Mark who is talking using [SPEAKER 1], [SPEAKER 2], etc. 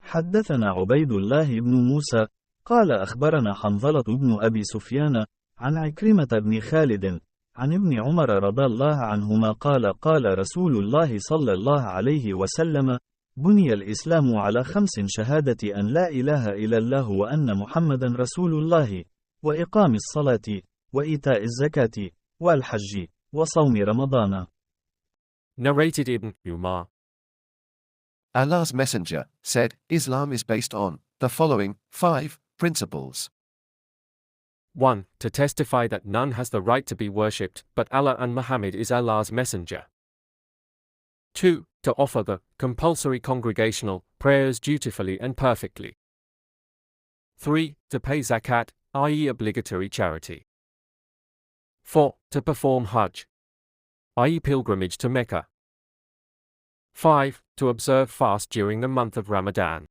[SPEAKER 1] حدثنا عبيد الله بن موسى قال أخبرنا حنظلة بن أبي سفيان عن عكرمة بن خالد عن ابن عمر رضي الله عنهما قال قال رسول الله صلى الله عليه وسلم بني الإسلام على 5 شهادة أن لا إله إلا الله وأن محمدا رسول الله وإقام الصلاة وإيتاء الزكاة والحج وصوم رمضان.
[SPEAKER 2] Narrated Ibn Umar.
[SPEAKER 3] Allah's Messenger said, Islam is based on the following 5 principles.
[SPEAKER 2] 1. To testify that none has the right to be worshipped but Allah and Muhammad is Allah's messenger. 2. To offer the compulsory congregational prayers dutifully and perfectly. 3. To pay zakat, i.e. obligatory charity. 4. To perform Hajj, i.e. pilgrimage to Mecca. 5. To observe fast during the month of Ramadan.